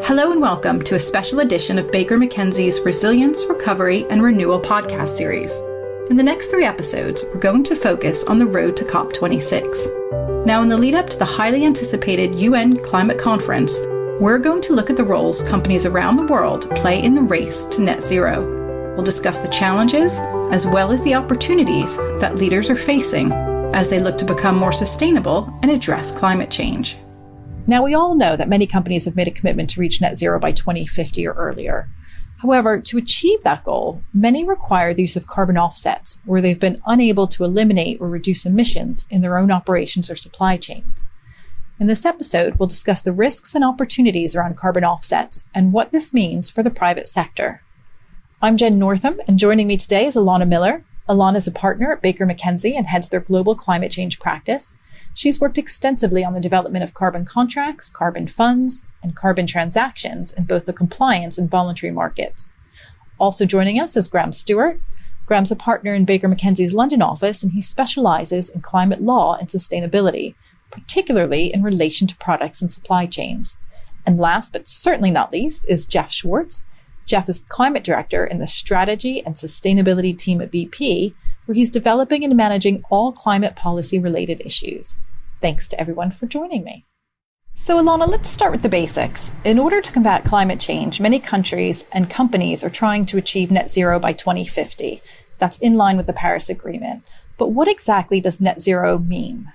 Hello and welcome to a special edition of Baker McKenzie's Resilience, Recovery and Renewal podcast series. In the next 3 episodes, we're going to focus on the road to COP26. Now, in the lead up to the highly anticipated UN climate conference, we're going to look at the roles companies around the world play in the race to net zero. We'll discuss the challenges as well as the opportunities that leaders are facing as they look to become more sustainable and address climate change. Now, we all know that many companies have made a commitment to reach net zero by 2050 or earlier. However, to achieve that goal, many require the use of carbon offsets where they've been unable to eliminate or reduce emissions in their own operations or supply chains. In this episode, we'll discuss the risks and opportunities around carbon offsets and what this means for the private sector. I'm Jen Northam, and joining me today is Alana Miller. Alana is a partner at Baker McKenzie and heads their global climate change practice. She's worked extensively on the development of carbon contracts, carbon funds, and carbon transactions in both the compliance and voluntary markets. Also joining us is Graham Stewart. Graham's a partner in Baker McKenzie's London office, and he specializes in climate law and sustainability, particularly in relation to products and supply chains. And last, but certainly not least, is Jeff Schwartz. Jeff is the climate director in the strategy and sustainability team at BP, where he's developing and managing all climate policy related issues. Thanks to everyone for joining me. So Alana, let's start with the basics. In order to combat climate change, many countries and companies are trying to achieve net zero by 2050. That's in line with the Paris Agreement. But what exactly does net zero mean?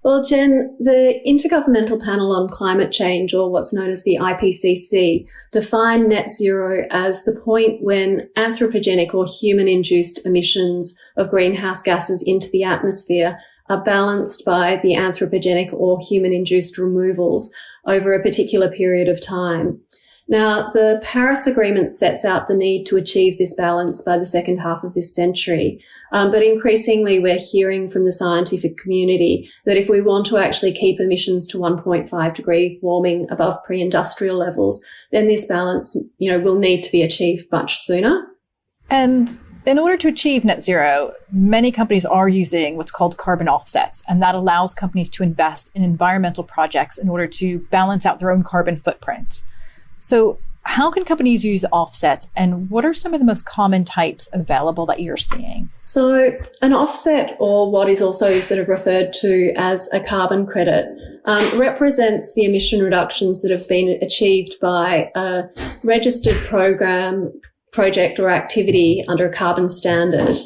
Well, Jen, the Intergovernmental Panel on Climate Change, or what's known as the IPCC, define net zero as the point when anthropogenic or human-induced emissions of greenhouse gases into the atmosphere are balanced by the anthropogenic or human-induced removals over a particular period of time. Now, the Paris Agreement sets out the need to achieve this balance by the second half of this century. But increasingly, we're hearing from the scientific community that if we want to actually keep emissions to 1.5 degree warming above pre-industrial levels, then this balance, will need to be achieved much sooner. And in order to achieve net zero, many companies are using what's called carbon offsets, and that allows companies to invest in environmental projects in order to balance out their own carbon footprint. So how can companies use offsets, and what are some of the most common types available that you're seeing? So an offset, or what is also sort of referred to as a carbon credit, represents the emission reductions that have been achieved by a registered program, project or activity under a carbon standard.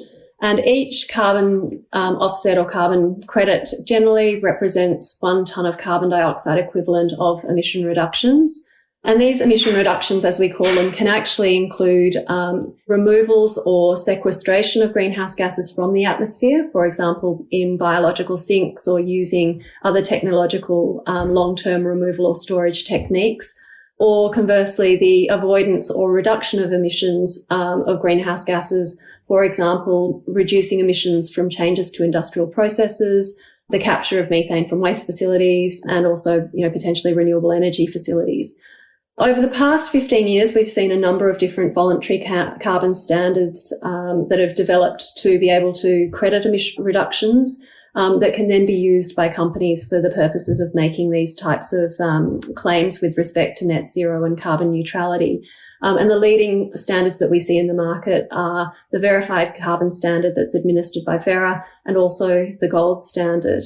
And each carbon offset or carbon credit generally represents 1 tonne of carbon dioxide equivalent of emission reductions. And these emission reductions, as we call them, can actually include removals or sequestration of greenhouse gases from the atmosphere, for example, in biological sinks or using other technological long-term removal or storage techniques, or conversely, the avoidance or reduction of emissions of greenhouse gases, for example, reducing emissions from changes to industrial processes, the capture of methane from waste facilities, and also, potentially renewable energy facilities. Over the past 15 years, we've seen a number of different voluntary carbon standards that have developed to be able to credit emission reductions that can then be used by companies for the purposes of making these types of claims with respect to net zero and carbon neutrality. And the leading standards that we see in the market are the verified carbon standard that's administered by Verra and also the gold standard.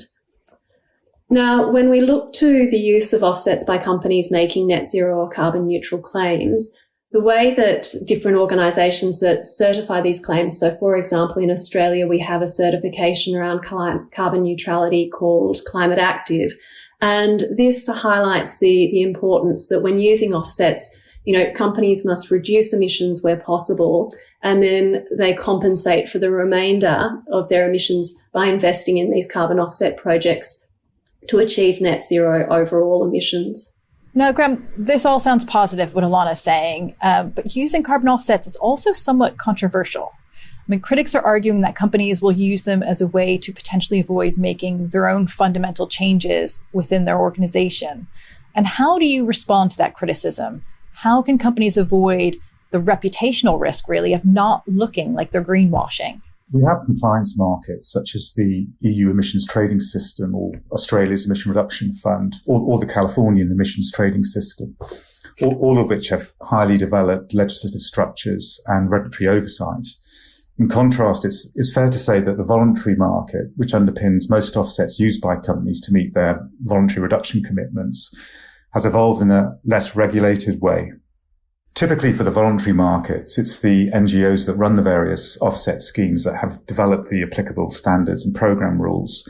Now, when we look to the use of offsets by companies making net zero or carbon neutral claims, the way that different organisations that certify these claims, so for example, in Australia, we have a certification around carbon neutrality called Climate Active. And this highlights the importance that when using offsets, companies must reduce emissions where possible, and then they compensate for the remainder of their emissions by investing in these carbon offset projects to achieve net zero overall emissions. Now, Graham, this all sounds positive, what Alana's saying, but using carbon offsets is also somewhat controversial. Critics are arguing that companies will use them as a way to potentially avoid making their own fundamental changes within their organization. And how do you respond to that criticism? How can companies avoid the reputational risk, really, of not looking like they're greenwashing? We have compliance markets such as the EU emissions trading system or Australia's emission reduction fund or the Californian emissions trading system, all of which have highly developed legislative structures and regulatory oversight. In contrast, it's fair to say that the voluntary market, which underpins most offsets used by companies to meet their voluntary reduction commitments, has evolved in a less regulated way. Typically for the voluntary markets, it's the NGOs that run the various offset schemes that have developed the applicable standards and program rules,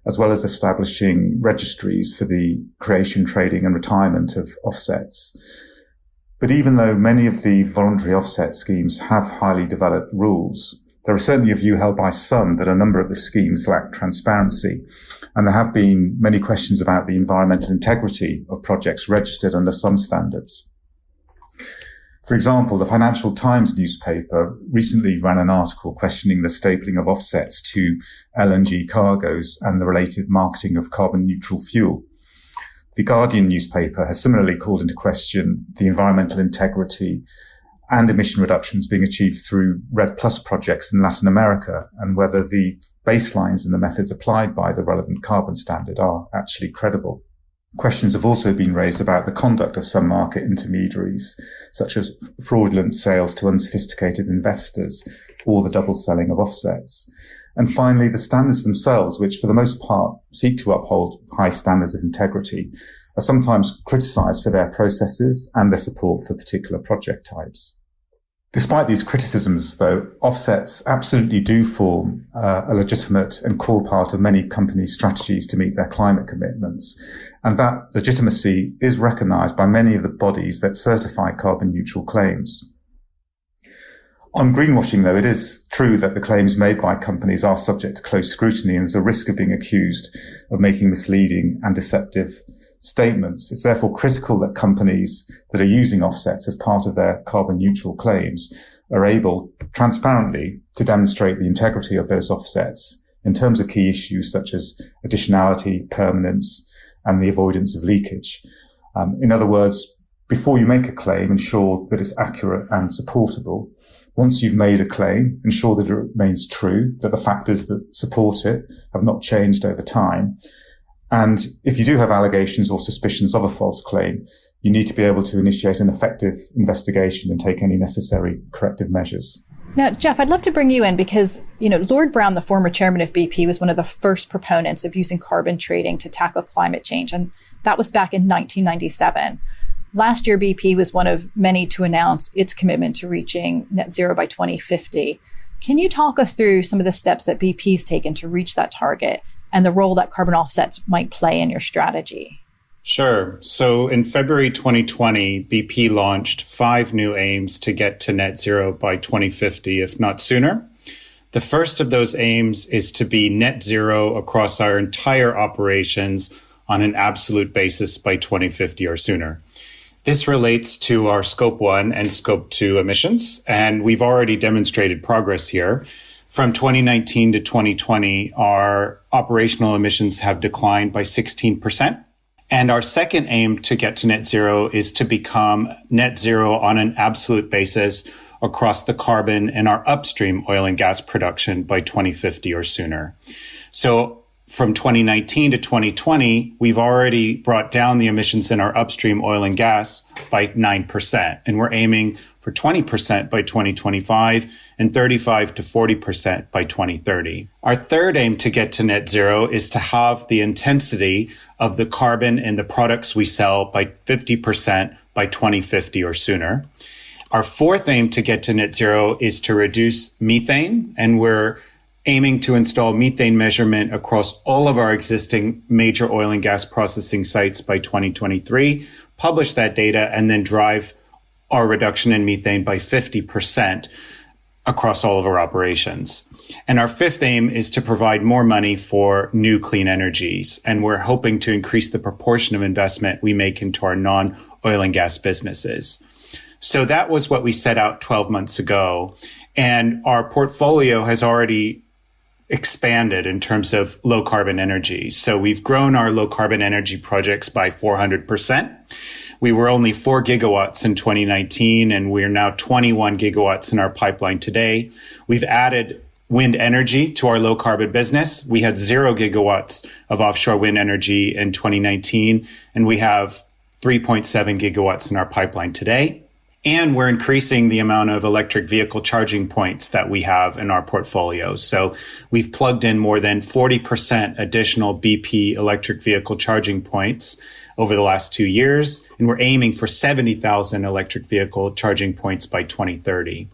as well as establishing registries for the creation, trading and retirement of offsets. But even though many of the voluntary offset schemes have highly developed rules, there is certainly a view held by some that a number of the schemes lack transparency, and there have been many questions about the environmental integrity of projects registered under some standards. For example, the Financial Times newspaper recently ran an article questioning the stapling of offsets to LNG cargoes and the related marketing of carbon neutral fuel. The Guardian newspaper has similarly called into question the environmental integrity and emission reductions being achieved through REDD+ projects in Latin America, and whether the baselines and the methods applied by the relevant carbon standard are actually credible. Questions have also been raised about the conduct of some market intermediaries, such as fraudulent sales to unsophisticated investors or the double selling of offsets. And finally, the standards themselves, which for the most part seek to uphold high standards of integrity, are sometimes criticised for their processes and their support for particular project types. Despite these criticisms, though, offsets absolutely do form a legitimate and core part of many companies' strategies to meet their climate commitments. And that legitimacy is recognised by many of the bodies that certify carbon neutral claims. On greenwashing, though, it is true that the claims made by companies are subject to close scrutiny, and there's a risk of being accused of making misleading and deceptive statements. It's therefore critical that companies that are using offsets as part of their carbon neutral claims are able transparently to demonstrate the integrity of those offsets in terms of key issues such as additionality, permanence, and the avoidance of leakage. In other words, before you make a claim, ensure that it's accurate and supportable. Once you've made a claim, ensure that it remains true, that the factors that support it have not changed over time. And if you do have allegations or suspicions of a false claim, you need to be able to initiate an effective investigation and take any necessary corrective measures. Now, Jeff, I'd love to bring you in because, Lord Browne, the former chairman of BP, was one of the first proponents of using carbon trading to tackle climate change. And that was back in 1997. Last year, BP was one of many to announce its commitment to reaching net zero by 2050. Can you talk us through some of the steps that BP's taken to reach that target and the role that carbon offsets might play in your strategy? Sure. So in February 2020, BP launched 5 new aims to get to net zero by 2050, if not sooner. The first of those aims is to be net zero across our entire operations on an absolute basis by 2050 or sooner. This relates to our Scope 1 and Scope 2 emissions, and we've already demonstrated progress here. From 2019 to 2020, our operational emissions have declined by 16%. And our second aim to get to net zero is to become net zero on an absolute basis across the carbon in our upstream oil and gas production by 2050 or sooner. So from 2019 to 2020, we've already brought down the emissions in our upstream oil and gas by 9%. And we're aiming for 20% by 2025 and 35 to 40% by 2030. Our third aim to get to net zero is to halve the intensity of the carbon in the products we sell by 50% by 2050 or sooner. Our fourth aim to get to net zero is to reduce methane, and we're aiming to install methane measurement across all of our existing major oil and gas processing sites by 2023, publish that data, and then drive our reduction in methane by 50% across all of our operations. And our fifth aim is to provide more money for new clean energies. And we're hoping to increase the proportion of investment we make into our non-oil and gas businesses. So that was what we set out 12 months ago. And our portfolio has already expanded in terms of low carbon energy. So we've grown our low carbon energy projects by 400%. We were only 4 gigawatts in 2019, and we're now 21 gigawatts in our pipeline today. We've added wind energy to our low carbon business. We had 0 gigawatts of offshore wind energy in 2019, and we have 3.7 gigawatts in our pipeline today. And we're increasing the amount of electric vehicle charging points that we have in our portfolio. So we've plugged in more than 40% additional BP electric vehicle charging points over the last 2 years. And we're aiming for 70,000 electric vehicle charging points by 2030.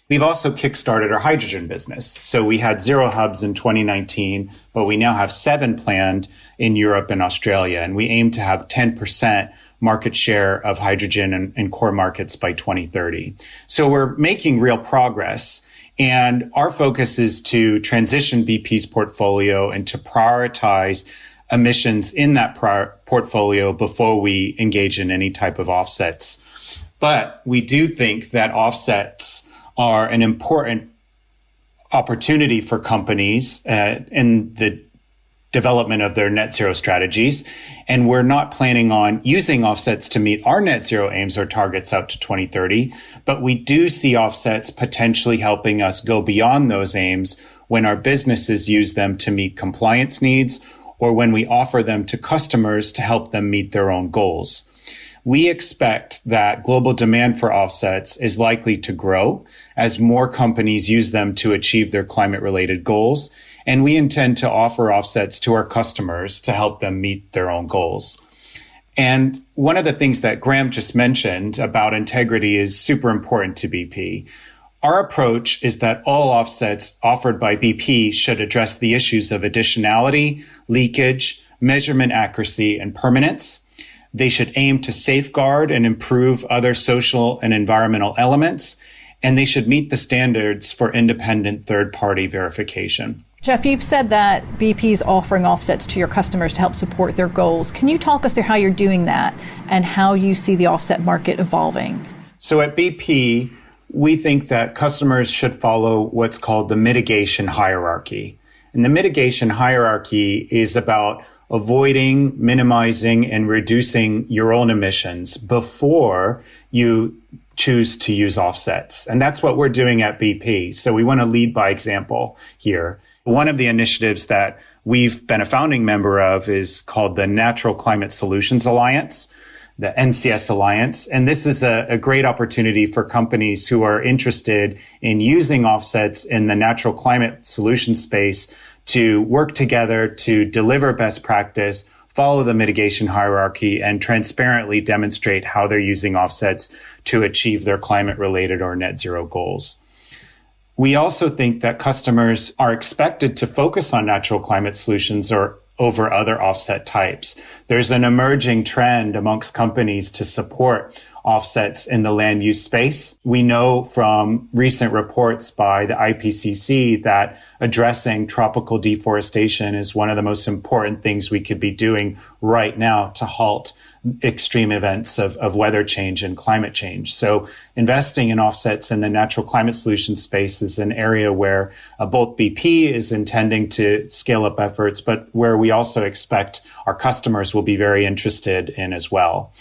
We've also kickstarted our hydrogen business. So we had 0 hubs in 2019, but we now have 7 planned in Europe and Australia. And we aim to have 10% market share of hydrogen in core markets by 2030. So we're making real progress. And our focus is to transition BP's portfolio and to prioritize emissions in that portfolio before we engage in any type of offsets. But we do think that offsets are an important opportunity for companies in the development of their net zero strategies. And we're not planning on using offsets to meet our net zero aims or targets out to 2030, but we do see offsets potentially helping us go beyond those aims when our businesses use them to meet compliance needs or when we offer them to customers to help them meet their own goals. We expect that global demand for offsets is likely to grow as more companies use them to achieve their climate-related goals, and we intend to offer offsets to our customers to help them meet their own goals. And one of the things that Graham just mentioned about integrity is super important to BP. Our approach is that all offsets offered by BP should address the issues of additionality, leakage, measurement accuracy, and permanence. They should aim to safeguard and improve other social and environmental elements, and they should meet the standards for independent third-party verification. Jeff, you've said that BP is offering offsets to your customers to help support their goals. Can you talk us through how you're doing that and how you see the offset market evolving? So at BP, we think that customers should follow what's called the mitigation hierarchy. And the mitigation hierarchy is about avoiding, minimizing, and reducing your own emissions before you choose to use offsets. And that's what we're doing at BP. So we want to lead by example here. One of the initiatives that we've been a founding member of is called the Natural Climate Solutions Alliance, the NCS Alliance. And this is a great opportunity for companies who are interested in using offsets in the natural climate solution space to work together to deliver best practice, follow the mitigation hierarchy, and transparently demonstrate how they're using offsets to achieve their climate-related or net zero goals. We also think that customers are expected to focus on natural climate solutions or over other offset types. There's an emerging trend amongst companies to support offsets in the land use space. We know from recent reports by the IPCC that addressing tropical deforestation is one of the most important things we could be doing right now to halt extreme events of weather change and climate change. So investing in offsets in the natural climate solution space is an area where both BP is intending to scale up efforts, but where we also expect our customers will be very interested in as well.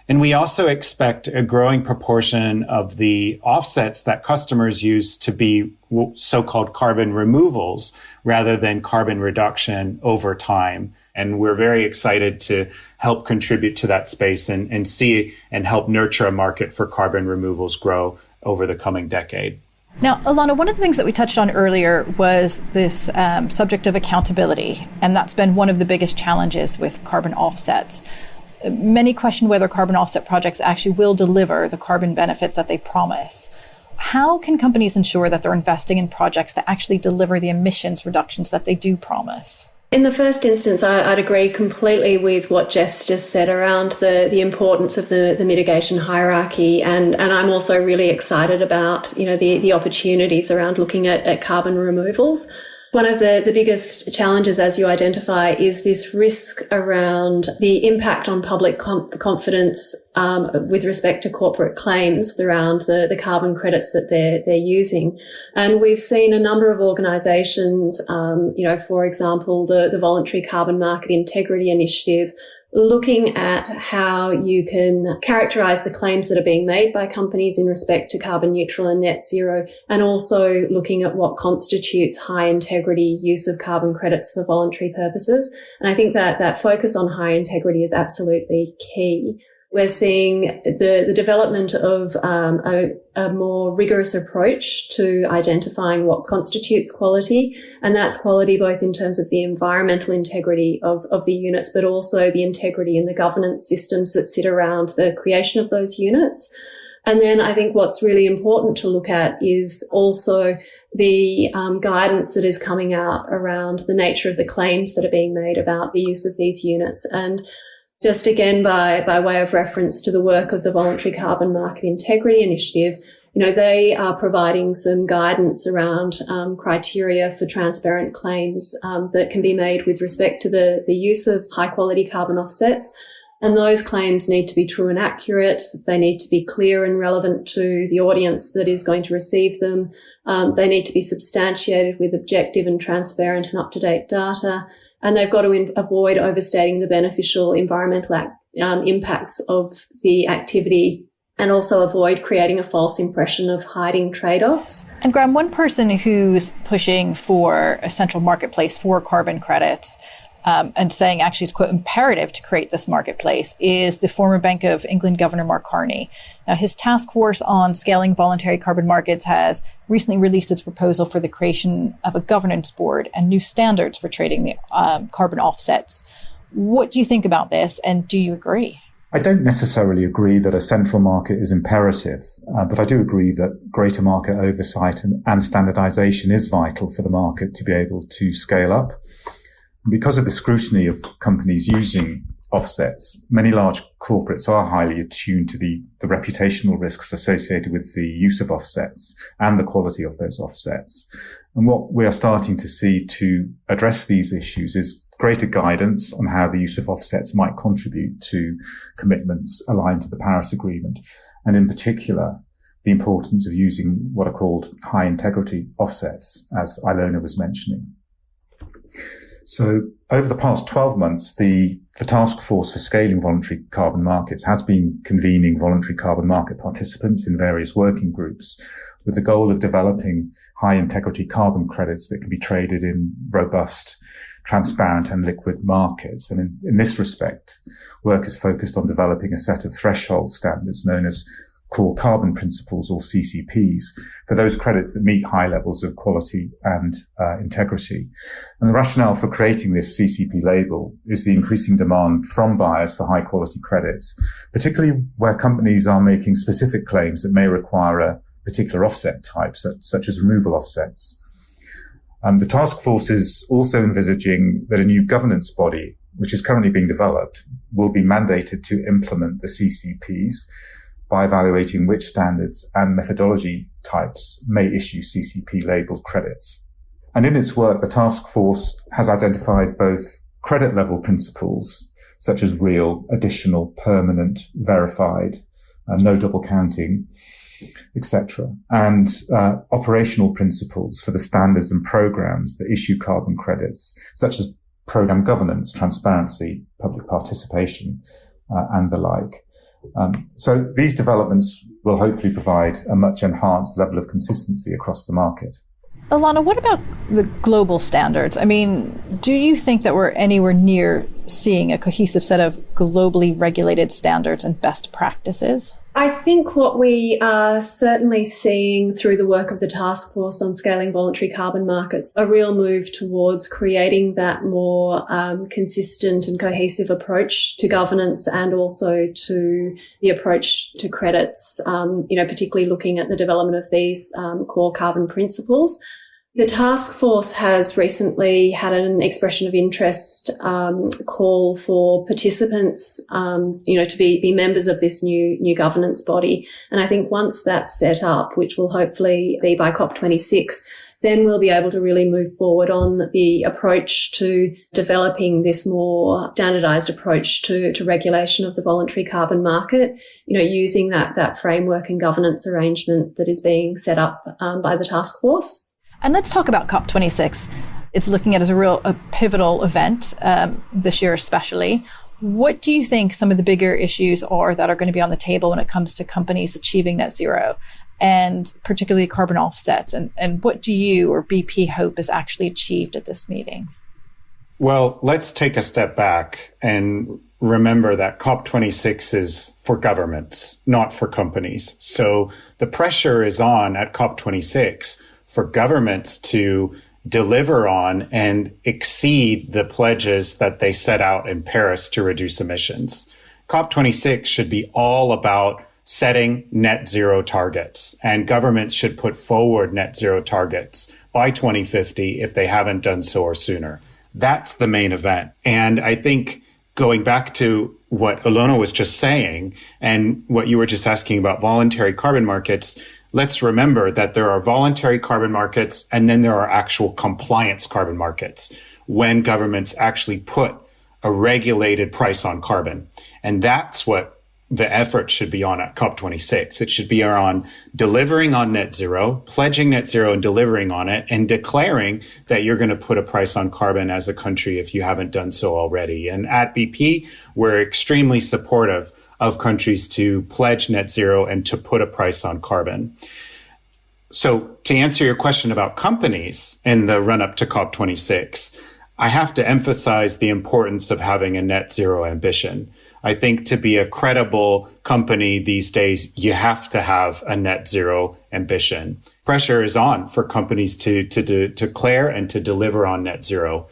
And we also expect a growing proportion of the offsets that customers use to be so-called carbon removals rather than carbon reduction over time. And we're very excited to help contribute to that space and see and help nurture a market for carbon removals grow over the coming decade. Now, Alana, one of the things that we touched on earlier was this subject of accountability, and that's been one of the biggest challenges with carbon offsets. Many question whether carbon offset projects actually will deliver the carbon benefits that they promise. How can companies ensure that they're investing in projects that actually deliver the emissions reductions that they do promise? In the first instance, I'd agree completely with what Jeff's just said around the importance of the mitigation hierarchy. And I'm also really excited about, the opportunities around looking at carbon removals. One of the biggest challenges, as you identify, is this risk around the impact on public confidence with respect to corporate claims around the carbon credits that they're using. And we've seen a number of organisations, for example, the Voluntary Carbon Market Integrity Initiative, looking at how you can characterise the claims that are being made by companies in respect to carbon neutral and net zero, and also looking at what constitutes high integrity use of carbon credits for voluntary purposes. And I think that focus on high integrity is absolutely key. We're seeing the development of a more rigorous approach to identifying what constitutes quality. And that's quality both in terms of the environmental integrity of the units, but also the integrity in the governance systems that sit around the creation of those units. And then I think what's really important to look at is also the guidance that is coming out around the nature of the claims that are being made about the use of these units. And just again, by way of reference to the work of the Voluntary Carbon Market Integrity Initiative, they are providing some guidance around criteria for transparent claims that can be made with respect to the use of high quality carbon offsets. And those claims need to be true and accurate. They need to be clear and relevant to the audience that is going to receive them. They need to be substantiated with objective and transparent and up-to-date data. And they've got to avoid overstating the beneficial environmental impacts of the activity, and also avoid creating a false impression of hiding trade-offs. And Graham, one person who's pushing for a central marketplace for carbon credits and saying actually it's quite imperative to create this marketplace is the former Bank of England Governor Mark Carney. Now, his task force on scaling voluntary carbon markets has recently released its proposal for the creation of a governance board and new standards for trading the carbon offsets. What do you think about this, and do you agree? I don't necessarily agree that a central market is imperative, but I do agree that greater market oversight and standardization is vital for the market to be able to scale up. Because of the scrutiny of companies using offsets, many large corporates are highly attuned to the reputational risks associated with the use of offsets and the quality of those offsets. And what we are starting to see to address these issues is greater guidance on how the use of offsets might contribute to commitments aligned to the Paris Agreement, and in particular, the importance of using what are called high integrity offsets, as Ilona was mentioning. So over the past 12 months, the Task Force for Scaling Voluntary Carbon Markets has been convening voluntary carbon market participants in various working groups with the goal of developing high integrity carbon credits that can be traded in robust, transparent and liquid markets. And in this respect, work is focused on developing a set of threshold standards known as core carbon principles, or CCPs, for those credits that meet high levels of quality and integrity. And the rationale for creating this CCP label is the increasing demand from buyers for high quality credits, particularly where companies are making specific claims that may require a particular offset type, such as removal offsets. The task force is also envisaging that a new governance body, which is currently being developed, will be mandated to implement the CCPs by evaluating which standards and methodology types may issue CCP-labeled credits. And in its work, the task force has identified both credit-level principles, such as real, additional, permanent, verified, no double counting, etc., and operational principles for the standards and programs that issue carbon credits, such as program governance, transparency, public participation, and the like. So these developments will hopefully provide a much enhanced level of consistency across the market. Ilana, what about the global standards? I mean, do you think that we're anywhere near seeing a cohesive set of globally regulated standards and best practices? I think what we are certainly seeing through the work of the Task Force on Scaling Voluntary Carbon Markets, a real move towards creating that more consistent and cohesive approach to governance and also to the approach to credits, particularly looking at the development of these core carbon principles. The task force has recently had an expression of interest call for participants, to be members of this new governance body. And I think once that's set up, which will hopefully be by COP26, then we'll be able to really move forward on the approach to developing this more standardized approach to regulation of the voluntary carbon market, using that framework and governance arrangement that is being set up by the task force. And let's talk about COP26. It's looking at as a pivotal event this year especially. What do you think some of the bigger issues are that are going to be on the table when it comes to companies achieving net zero, and particularly carbon offsets? And what do you or BP hope is actually achieved at this meeting? Well, let's take a step back and remember that COP26 is for governments, not for companies. So the pressure is on at COP26 for governments to deliver on and exceed the pledges that they set out in Paris to reduce emissions. COP26 should be all about setting net zero targets, and governments should put forward net zero targets by 2050 if they haven't done so or sooner. That's the main event. And I think going back to what Ilona was just saying and what you were just asking about voluntary carbon markets, let's remember that there are voluntary carbon markets and then there are actual compliance carbon markets when governments actually put a regulated price on carbon. And that's what the effort should be on at COP26. It should be on delivering on net zero, pledging net zero and delivering on it, and declaring that you're going to put a price on carbon as a country if you haven't done so already. And at BP, we're extremely supportive of countries to pledge net zero and to put a price on carbon. So to answer your question about companies in the run-up to COP26, I have to emphasize the importance of having a net zero ambition. I think to be a credible company these days, you have to have a net zero ambition. Pressure is on for companies to declare and to deliver on net zero.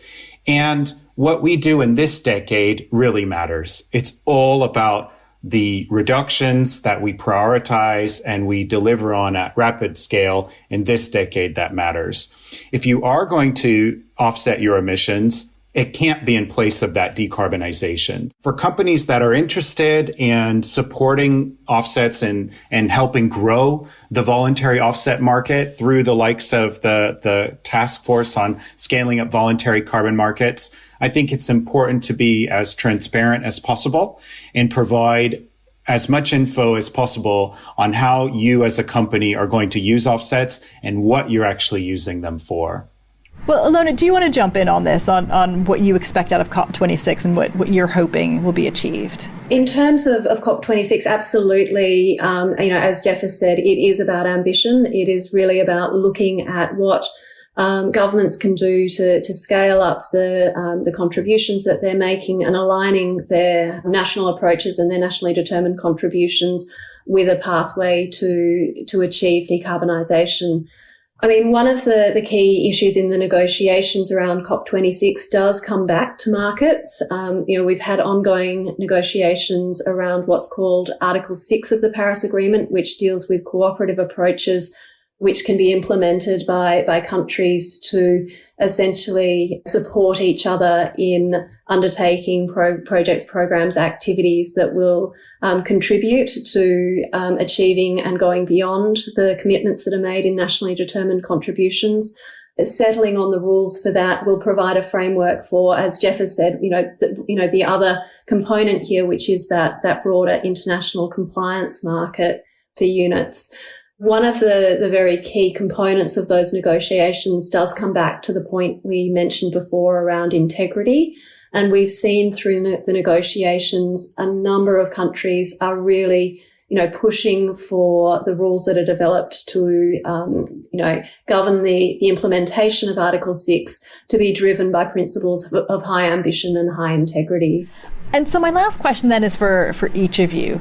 And what we do in this decade really matters. It's all about the reductions that we prioritize and we deliver on at rapid scale in this decade that matters. If you are going to offset your emissions, it can't be in place of that decarbonization. For companies that are interested in supporting offsets and helping grow the voluntary offset market through the likes of the task force on scaling up voluntary carbon markets, I think it's important to be as transparent as possible and provide as much info as possible on how you as a company are going to use offsets and what you're actually using them for. Well, Ilona, do you want to jump in on this, on what you expect out of COP26 and what you're hoping will be achieved? In terms of COP26, absolutely. As Jeff has said, it is about ambition. It is really about looking at what governments can do to scale up the contributions that they're making and aligning their national approaches and their nationally determined contributions with a pathway to achieve decarbonisation. I mean, one of the key issues in the negotiations around COP26 does come back to markets. We've had ongoing negotiations around what's called Article 6 of the Paris Agreement, which deals with cooperative approaches which can be implemented by countries to essentially support each other in undertaking projects, programs, activities that will contribute to achieving and going beyond the commitments that are made in nationally determined contributions. Settling on the rules for that will provide a framework for, as Jeff has said, the other component here, which is that broader international compliance market for units. One of the very key components of those negotiations does come back to the point we mentioned before around integrity. And we've seen through the negotiations, a number of countries are really, pushing for the rules that are developed to, govern the implementation of Article 6 to be driven by principles of high ambition and high integrity. And so my last question then is for each of you.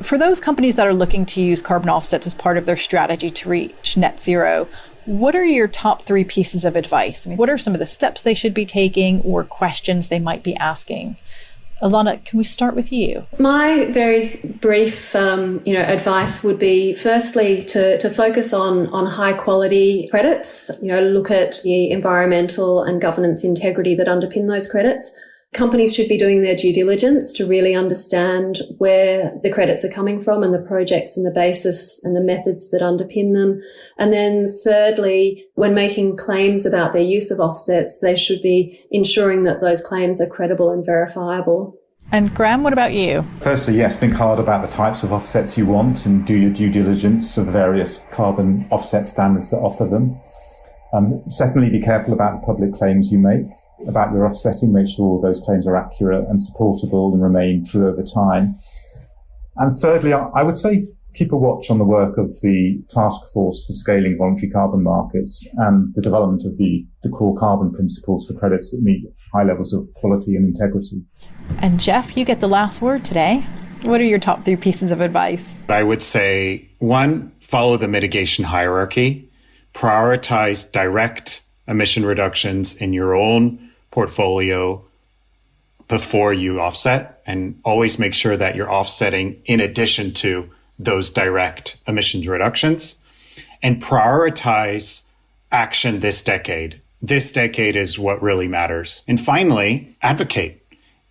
For those companies that are looking to use carbon offsets as part of their strategy to reach net zero, what are your top 3 pieces of advice? I mean, what are some of the steps they should be taking or questions they might be asking? Ilona, can we start with you? My very brief, advice would be firstly to focus on high quality credits. Look at the environmental and governance integrity that underpin those credits. Companies should be doing their due diligence to really understand where the credits are coming from and the projects and the basis and the methods that underpin them. And then thirdly, when making claims about their use of offsets, they should be ensuring that those claims are credible and verifiable. And Graham, what about you? Firstly, yes, think hard about the types of offsets you want and do your due diligence of the various carbon offset standards that offer them. Secondly, be careful about the public claims you make about your offsetting. Make sure those claims are accurate and supportable and remain true over time. And thirdly, I would say keep a watch on the work of the Task Force for Scaling Voluntary Carbon Markets and the development of the core carbon principles for credits that meet high levels of quality and integrity. And Jeff, you get the last word today. What are your top 3 pieces of advice? I would say, 1, follow the mitigation hierarchy. Prioritize direct emission reductions in your own portfolio before you offset, and always make sure that you're offsetting in addition to those direct emissions reductions. And prioritize action this decade. This decade is what really matters. And finally, advocate.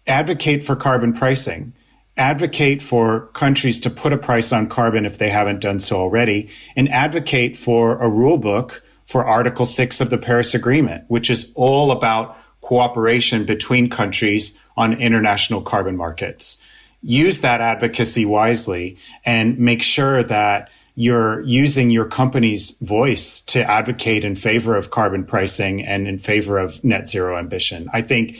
Advocate for carbon pricing. Advocate for countries to put a price on carbon if they haven't done so already, and advocate for a rule book for Article 6 of the Paris Agreement, which is all about cooperation between countries on international carbon markets. Use that advocacy wisely and make sure that you're using your company's voice to advocate in favor of carbon pricing and in favor of net zero ambition. I think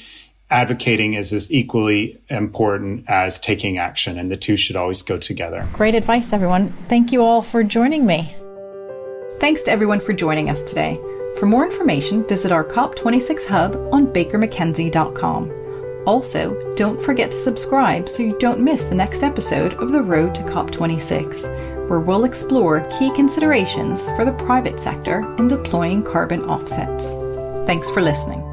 advocating is as equally important as taking action, and the two should always go together. Great advice, everyone. Thank you all for joining me. Thanks to everyone for joining us today. For more information, visit our COP26 hub on bakermckenzie.com. Also, don't forget to subscribe so you don't miss the next episode of The Road to COP26, where we'll explore key considerations for the private sector in deploying carbon offsets. Thanks for listening.